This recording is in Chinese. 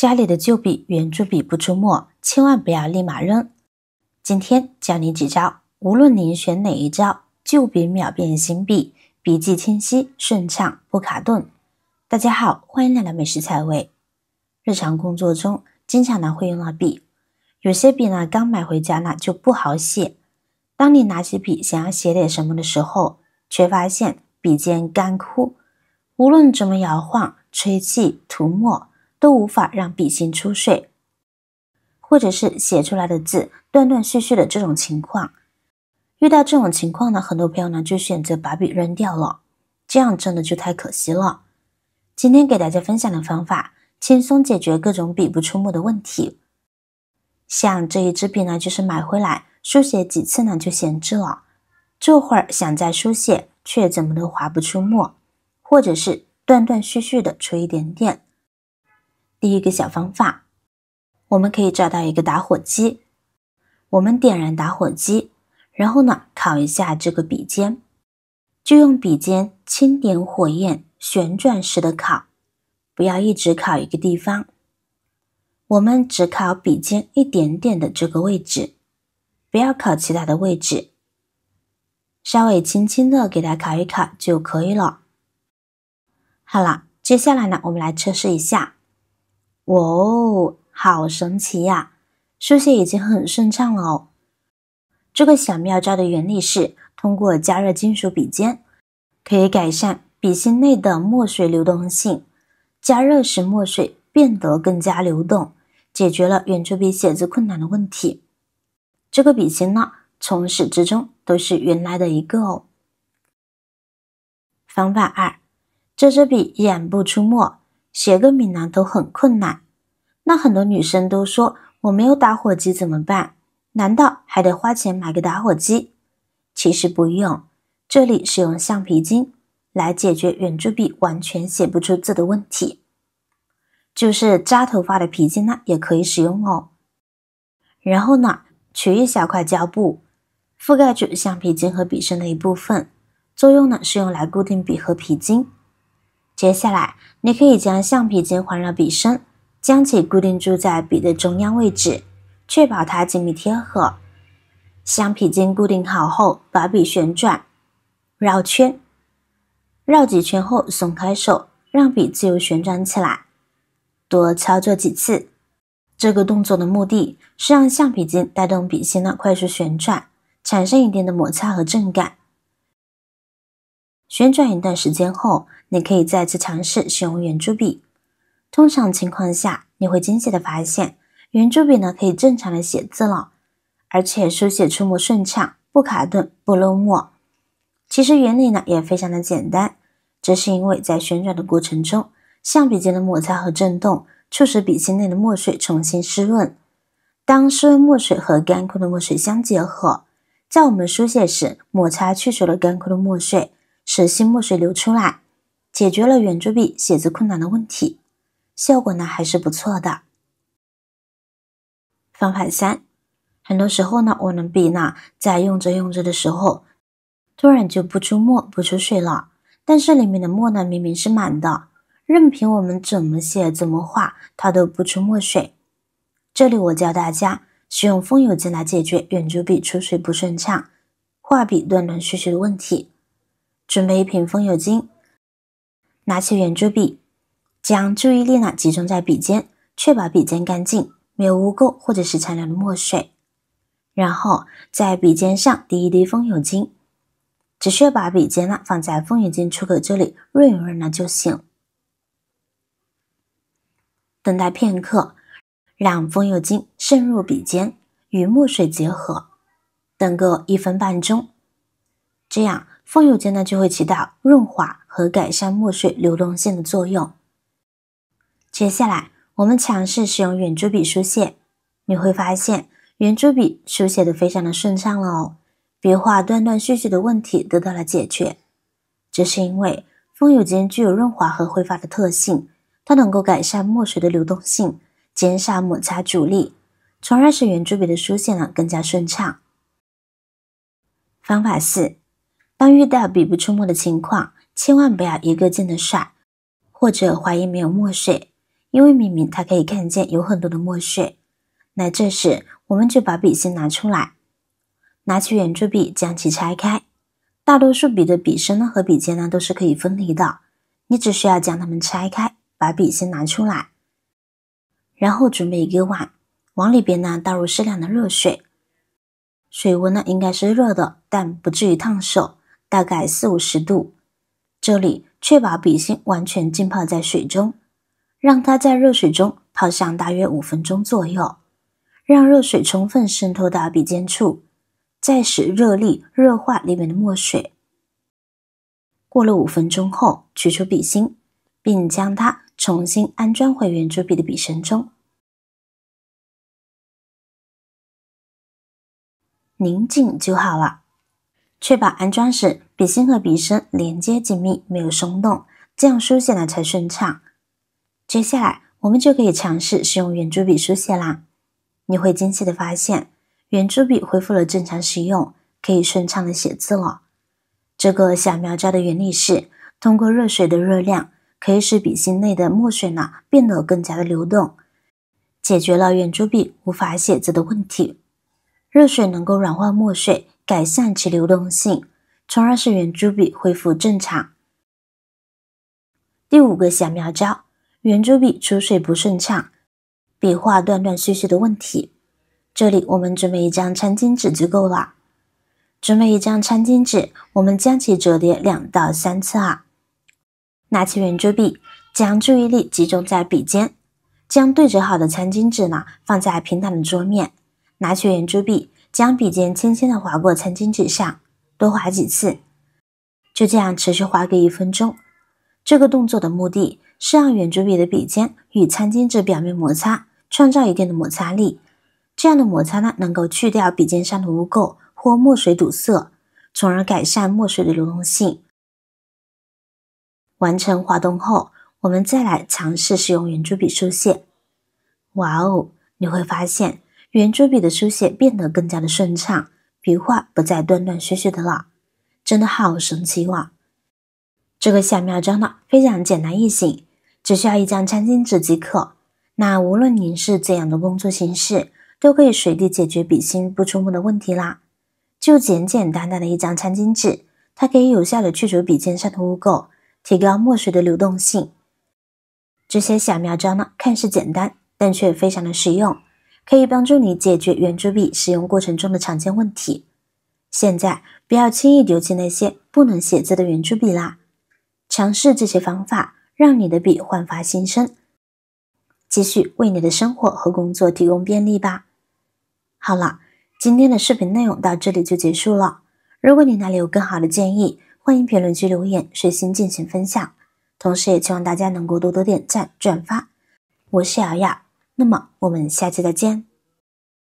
家里的旧笔、圆珠笔不出墨，千万不要立马扔。今天教你几招，无论您选哪一招，旧笔秒变新笔，笔迹清晰顺畅，不卡顿。大家好，欢迎来到美食采味。日常工作中经常会用到笔，有些笔呢刚买回家呢就不好写。当你拿起笔想要写点什么的时候，却发现笔尖干枯，无论怎么摇晃、吹气、涂墨，都无法让笔芯出水，或者是写出来的字断断续续的这种情况。遇到这种情况呢，很多朋友呢就选择把笔扔掉了，这样真的就太可惜了。今天给大家分享的方法，轻松解决各种笔不出墨的问题。像这一支笔呢，就是买回来书写几次呢就闲置了，这会儿想再书写却怎么都划不出墨，或者是断断续续的出一点点。第一个小方法，我们可以找到一个打火机，我们点燃打火机，然后呢烤一下这个笔尖，就用笔尖轻点火焰，旋转式的烤，不要一直烤一个地方，我们只烤笔尖一点点的这个位置，不要烤其他的位置，稍微轻轻的给它烤一烤就可以了。好了，接下来呢我们来测试一下。哇哦，好神奇呀！书写已经很顺畅了哦。这个小妙招的原理是，通过加热金属笔尖，可以改善笔芯内的墨水流动性，加热使墨水变得更加流动，解决了圆珠笔写字困难的问题。这个笔芯呢，从始至终都是原来的一个哦。方法2，这支笔依然不出墨，写个笔呢都很困难。那很多女生都说，我没有打火机怎么办？难道还得花钱买个打火机？其实不用，这里是用橡皮筋来解决圆珠笔完全写不出字的问题。就是扎头发的皮筋呢也可以使用哦。然后呢，取一小块胶布，覆盖住橡皮筋和笔身的一部分，作用呢是用来固定笔和皮筋。接下来你可以将橡皮筋环绕笔身，将其固定住在笔的中央位置，确保它紧密贴合。橡皮筋固定好后，把笔旋转，绕圈，绕几圈后松开手，让笔自由旋转起来。多操作几次。这个动作的目的是让橡皮筋带动笔芯的快速旋转，产生一定的摩擦和震感。旋转一段时间后，你可以再次尝试使用圆珠笔。通常情况下，你会惊喜的发现，圆珠笔呢可以正常的写字了，而且书写出墨顺畅，不卡顿，不漏墨。其实原理呢也非常的简单，这是因为在旋转的过程中，橡皮筋的摩擦和震动促使笔芯内的墨水重新湿润。当湿润墨水和干枯的墨水相结合，在我们书写时，摩擦去除了干枯的墨水，使新墨水流出来，解决了圆珠笔写字困难的问题。效果呢还是不错的。方法3，很多时候呢，我们笔呢在用着的时候，突然就不出墨不出水了，但是里面的墨呢明明是满的，任凭我们怎么写怎么画，它都不出墨水。这里我教大家使用风油精来解决圆珠笔出水不顺畅、画笔断断续续的问题。准备一瓶风油精，拿起圆珠笔，将注意力呢集中在笔尖，确保笔尖干净，没有污垢或者是残留的墨水。然后在笔尖上滴一滴风油精，只需要把笔尖呢放在风油精出口这里润一润呢就行。等待片刻，让风油精渗入笔尖，与墨水结合，等个1分半钟。这样风油精呢就会起到润滑和改善墨水流动性的作用。接下来我们尝试使用圆珠笔书写，你会发现圆珠笔书写的非常的顺畅了哦，笔画断断续续的问题得到了解决。这是因为风油精具有润滑和挥发的特性，它能够改善墨水的流动性，减少摩擦阻力，从而使圆珠笔的书写呢更加顺畅。方法4，当遇到笔不出墨的情况，千万不要一个劲的甩，或者怀疑没有墨水，因为明明它可以看见有很多的墨水。那这时我们就把笔芯拿出来，拿起圆珠笔将其拆开。大多数笔的笔身呢和笔尖呢都是可以分离的，你只需要将它们拆开，把笔芯拿出来，然后准备一个碗，往里边呢倒入适量的热水，水温呢应该是热的，但不至于烫手，大概40-50度。这里确保笔芯完全浸泡在水中，让它在热水中泡上大约5分钟左右，让热水充分渗透到笔尖处，再使热力热化里面的墨水。过了5分钟后，取出笔芯，并将它重新安装回圆珠笔的笔身中。拧紧就好了，确保安装时笔芯和笔身连接紧密，没有松动，这样书写呢才顺畅。接下来我们就可以尝试使用圆珠笔书写啦。你会惊喜的发现，圆珠笔恢复了正常使用，可以顺畅的写字了。这个小妙招的原理是，通过热水的热量，可以使笔芯内的墨水呢变得更加的流动，解决了圆珠笔无法写字的问题。热水能够软化墨水，改善其流动性，从而使圆珠笔恢复正常。第5个小妙招，圆珠笔出水不顺畅，笔画断断续续的问题。这里我们准备一张餐巾纸就够了。准备一张餐巾纸，我们将其折叠2到3次啊。拿起圆珠笔，将注意力集中在笔尖，将对折好的餐巾纸呢放在平坦的桌面，拿起圆珠笔，将笔尖轻轻地划过餐巾纸上，多划几次，就这样持续划个1分钟。这个动作的目的是让圆珠笔的笔尖与餐巾纸表面摩擦，创造一定的摩擦力。这样的摩擦呢，能够去掉笔尖上的污垢或墨水堵塞，从而改善墨水的流动性。完成滑动后，我们再来尝试使用圆珠笔书写。哇哦，你会发现圆珠笔的书写变得更加的顺畅，笔画不再断断续续的了，真的好神奇哇！这个小妙招呢非常简单易行，只需要一张餐巾纸即可。那无论您是怎样的工作形式，都可以随地解决笔芯不出墨的问题啦。就简简单单的一张餐巾纸，它可以有效的去除笔尖上的污垢，提高墨水的流动性。这些小妙招呢看似简单，但却非常的实用，可以帮助你解决圆珠笔使用过程中的常见问题。现在不要轻易丢弃那些不能写字的圆珠笔啦，尝试这些方法，让你的笔焕发新生，继续为你的生活和工作提供便利吧。好了，今天的视频内容到这里就结束了。如果你哪里有更好的建议，欢迎评论区留言，随心进行分享。同时也希望大家能够多多点赞、转发。我是瑶瑶，那么我们下期再见。